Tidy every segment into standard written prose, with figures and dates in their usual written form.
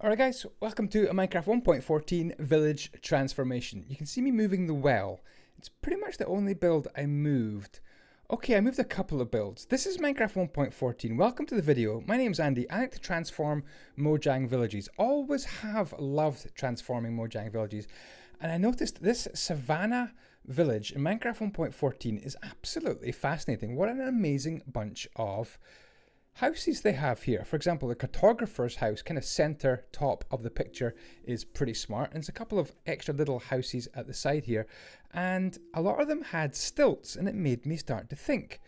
Alright guys, welcome to a Minecraft 1.14 village transformation. You can see me moving the well. It's pretty much the only build I moved. Okay, I moved a couple of builds. This is Minecraft 1.14. Welcome to the video. My name's Andy. I like to transform Mojang villages. Always have loved transforming Mojang villages. And I noticed this Savanna village in Minecraft 1.14 is absolutely fascinating. What an amazing bunch of houses they have here. For example, the Cartographer's house, kind of center top of the picture, is pretty smart. And there's a couple of extra little houses at the side here. And a lot of them had stilts, and it made me start to think,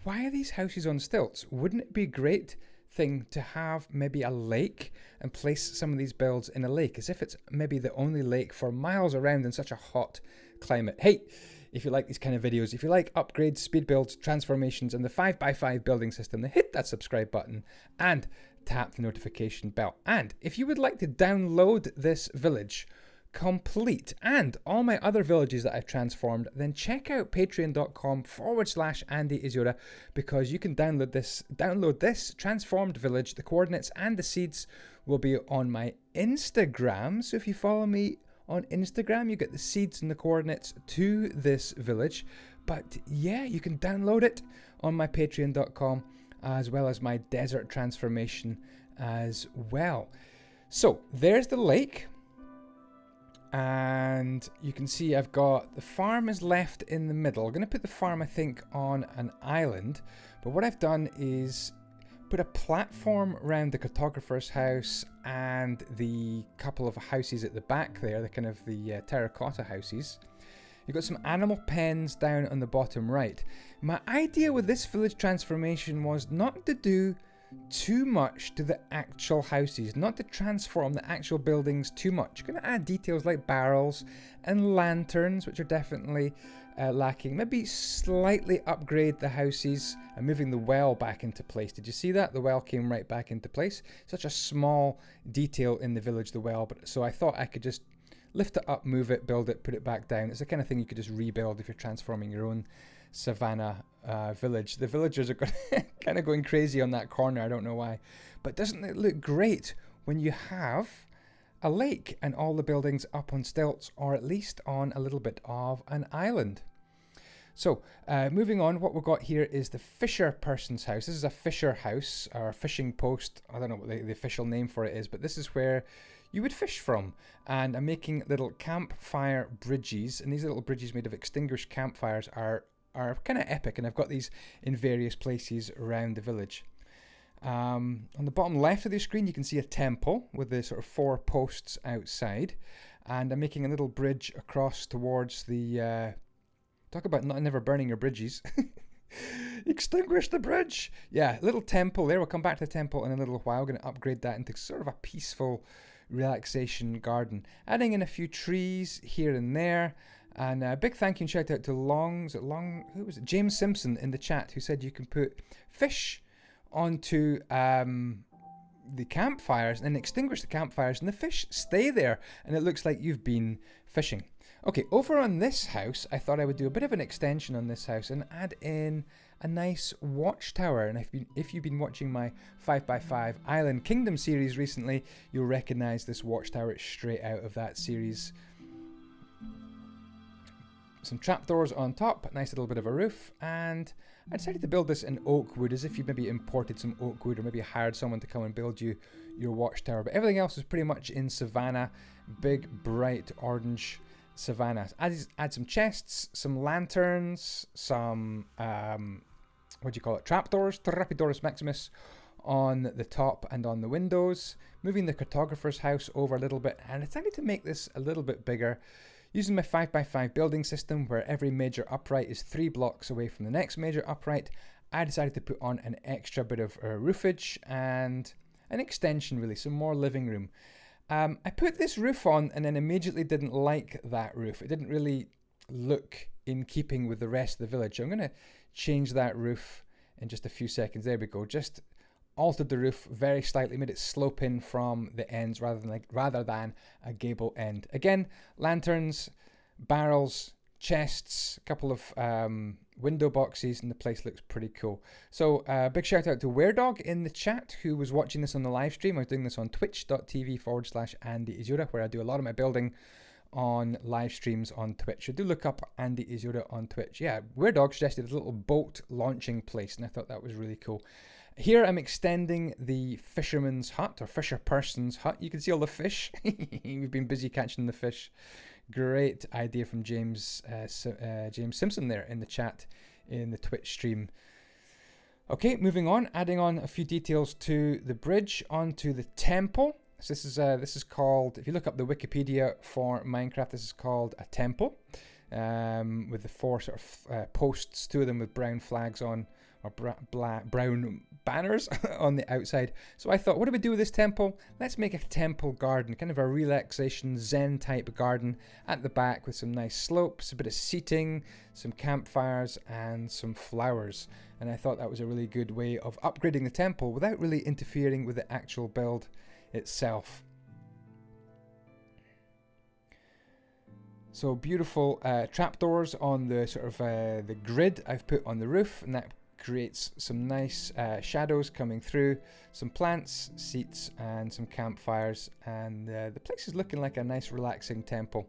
why are these houses on stilts? Wouldn't it be a great thing to have maybe a lake and place some of these builds in a lake, as if it's maybe the only lake for miles around in such a hot climate? Hey, if you like these kind of videos, if you like upgrades, speed builds, transformations, and the 5x5 building system, then hit that subscribe button and tap the notification bell. And if you would like to download this village complete and all my other villages that I've transformed, then check out patreon.com/Andyisyoda, because you can download this transformed village. The coordinates and the seeds will be on my Instagram. So if you follow me on Instagram, you get the seeds and the coordinates to this village. But yeah, you can download it on my patreon.com, as well as my desert transformation as well. So there's the lake, and you can see I've got the farm is left in the middle. I'm going to put the farm, I think, on an island, but what I've done is put a platform around the Cartographer's house and the couple of houses at the back there, the kind of the terracotta houses. You've got some animal pens down on the bottom right. My idea with this village transformation was not to do too much to the actual houses, not to transform the actual buildings too much. You're going to add details like barrels and lanterns, which are definitely lacking. Maybe slightly upgrade the houses and moving the well back into place. Did you see that? The well came right back into place. Such a small detail in the village, the well, but so I thought I could just lift it up, move it, build it, put it back down. It's the kind of thing you could just rebuild if you're transforming your own Savanna village. The villagers are kind of going crazy on that corner. I don't know why, but doesn't it look great when you have a lake and all the buildings up on stilts, or at least on a little bit of an island? So moving on, what we've got here is the fisher person's house. This is a fisher house, or fishing post. I don't know what the official name for it is, but this is where you would fish from. And I'm making little campfire bridges, and these little bridges made of extinguished campfires are kind of epic, and I've got these in various places around the village. On the bottom left of the screen, you can see a temple with the sort of 4 posts outside, and I'm making a little bridge across towards the talk about never burning your bridges. Extinguish the bridge. Yeah, little temple there. We'll come back to the temple in a little while. We're going to upgrade that into sort of a peaceful relaxation garden, adding in a few trees here and there. And a big thank you and shout out to who was it? James Simpson in the chat, who said you can put fish onto the campfires and extinguish the campfires, and the fish stay there, and it looks like you've been fishing. Okay, over on this house, I thought I would do a bit of an extension on this house and add in a nice watchtower. And if you've been watching my 5x5 Island Kingdom series recently, you'll recognize this watchtower. It's straight out of that series. Some trapdoors on top, nice little bit of a roof, and I decided to build this in oak wood, as if you maybe imported some oak wood or maybe hired someone to come and build you your watchtower. But everything else is pretty much in Savanna, big bright orange Savanna. Add some chests, some lanterns, some what do you call it, trapdoors, Trapdoris Maximus on the top and on the windows. Moving the Cartographer's house over a little bit, and I decided to make this a little bit bigger, using my 5x5 building system, where every major upright is 3 blocks away from the next major upright. I decided to put on an extra bit of roofage and an extension, really, some more living room. I put this roof on and then immediately didn't like that roof. It didn't really look in keeping with the rest of the village. I'm going to change that roof in just a few seconds. There we go. Just altered the roof very slightly, made it slope in from the ends rather than a gable end. Again, lanterns, barrels, chests, a couple of window boxes, and the place looks pretty cool. So big shout out to WereDog in the chat who was watching this on the live stream. I was doing this on twitch.tv/Andyisyoda, where I do a lot of my building on live streams on Twitch. So do look up Andyisyoda on Twitch. Yeah, WereDog suggested a little boat launching place, and I thought that was really cool. Here I'm extending the fisherman's hut, or fisher person's hut. You can see all the fish. We've been busy catching the fish. Great idea from James Simpson there in the chat in the Twitch stream. Okay, moving on, adding on a few details to the bridge onto the temple. So this is called, if you look up the Wikipedia for Minecraft, this is called a temple, with the 4 sort of posts, 2 of them with brown flags on, or brown banners on the outside. So I thought, what do we do with this temple? Let's make a temple garden, kind of a relaxation Zen type garden at the back with some nice slopes, a bit of seating, some campfires and some flowers. And I thought that was a really good way of upgrading the temple without really interfering with the actual build itself. So beautiful trapdoors on the sort of the grid I've put on the roof, and that creates some nice shadows coming through, some plants, seats and some campfires, and the place is looking like a nice relaxing temple.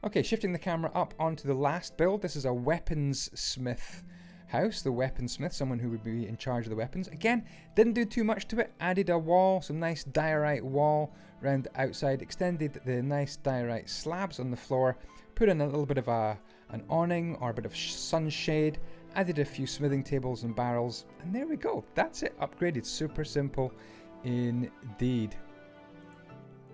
Okay, shifting the camera up onto the last build. This is a weaponsmith house, the Weaponsmith, someone who would be in charge of the weapons. Again, didn't do too much to it, added a wall, some nice diorite wall around the outside, extended the nice diorite slabs on the floor, put in a little bit of an awning or a bit of sunshade, added a few smithing tables and barrels, and there we go. That's it, upgraded. Super simple indeed.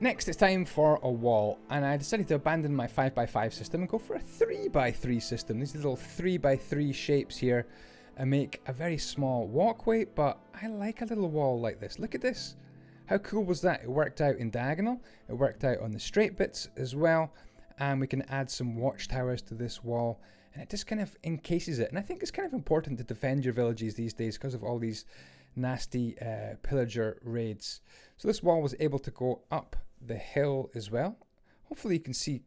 Next, it's time for a wall, and I decided to abandon my 5x5 system and go for a 3x3 system. These little 3x3 shapes here and make a very small walkway, but I like a little wall like this. Look at this. How cool was that? It worked out in diagonal, it worked out on the straight bits as well, and we can add some watchtowers to this wall, and it just kind of encases it. And I think it's kind of important to defend your villages these days because of all these nasty pillager raids. So this wall was able to go up the hill as well. Hopefully you can see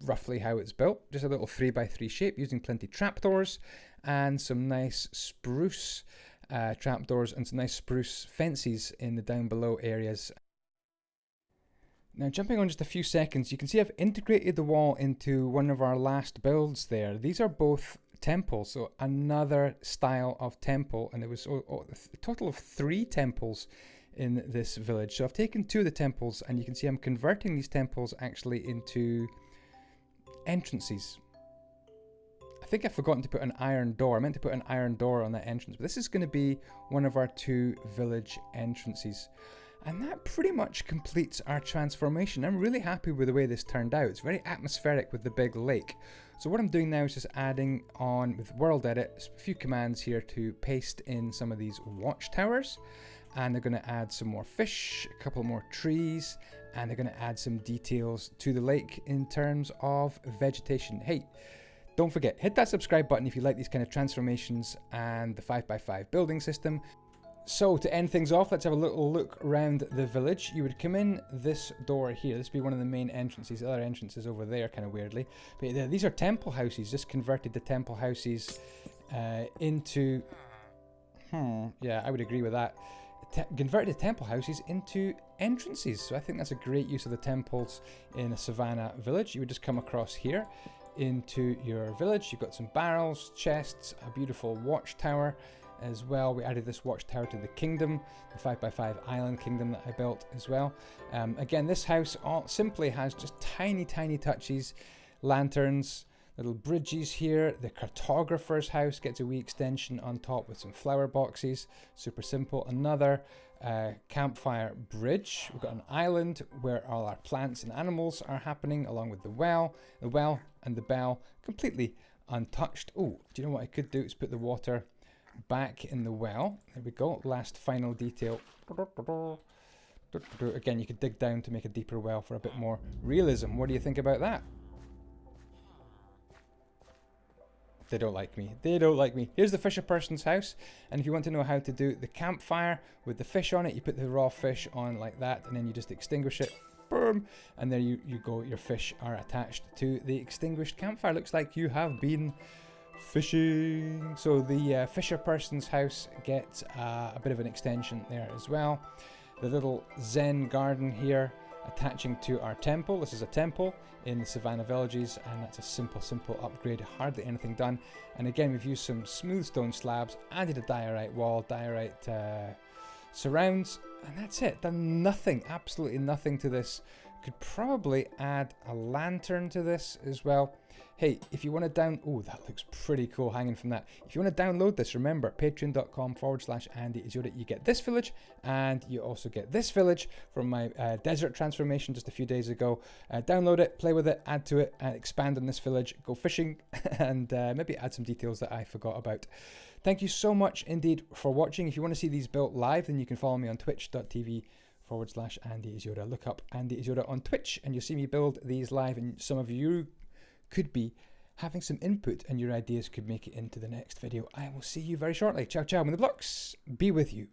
roughly how it's built. Just a little 3x3 shape using plenty trapdoors and some nice spruce trapdoors and some nice spruce fences in the down below areas. Now jumping on just a few seconds, you can see I've integrated the wall into one of our last builds there. These are both temples, so another style of temple, and it was a total of 3 temples in this village. So I've taken 2 of the temples, and you can see I'm converting these temples actually into entrances. I think I've forgotten to put an iron door. I meant to put an iron door on that entrance, but this is going to be one of our 2 village entrances. And that pretty much completes our transformation. I'm really happy with the way this turned out. It's very atmospheric with the big lake. So what I'm doing now is just adding on with World Edit a few commands here to paste in some of these watchtowers. And they're going to add some more fish, a couple more trees, and they're going to add some details to the lake in terms of vegetation. Hey, don't forget, hit that subscribe button if you like these kind of transformations and the 5x5 building system. So to end things off, let's have a little look around the village. You would come in this door here. This would be one of the main entrances. The other entrance is over there, kind of weirdly. But these are temple houses. Just converted the temple houses into... yeah, I would agree with that. Converted the temple houses into entrances. So I think that's a great use of the temples in a Savanna village. You would just come across here into your village. You've got some barrels, chests, a beautiful watchtower as well. We added this watchtower to the kingdom, the 5x5 island kingdom that I built as well. Again, this house simply has just tiny touches, lanterns, little bridges here. The Cartographer's house gets a wee extension on top with some flower boxes. Super simple. Another campfire bridge. We've got an island where all our plants and animals are happening, along with the well and the bell completely untouched. Oh, do you know what I could do? Is put the water back in the well. There we go. Last final detail. Again, you could dig down to make a deeper well for a bit more realism. What do you think about that? They don't like me. They don't like me. Here's the fisher person's house. And if you want to know how to do the campfire with the fish on it, you put the raw fish on like that, and then you just extinguish it. boom, and there you go, your fish are attached to the extinguished campfire. Looks like you have been fishing. So the fisher person's house gets a bit of an extension there as well. The little Zen garden here attaching to our temple. This is a temple in the Savanna villages, and that's a simple upgrade, hardly anything done. And again, we've used some smooth stone slabs, added a diorite wall, diorite surrounds, and that's it. Done nothing, absolutely nothing to this. Could probably add a lantern to this as well. Hey, if you want to oh, that looks pretty cool hanging from that. If you want to download this, remember, patreon.com/Andyisyoda. You get this village, and you also get this village from my desert transformation just a few days ago. Download it, play with it, add to it, and expand on this village. Go fishing, and maybe add some details that I forgot about. Thank you so much indeed for watching. If you want to see these built live, then you can follow me on twitch.tv/Andyisyoda. Look up Andyisyoda on Twitch, and you'll see me build these live, and some of you could be having some input, and your ideas could make it into the next video. I will see you very shortly. Ciao, ciao, and the blocks be with you.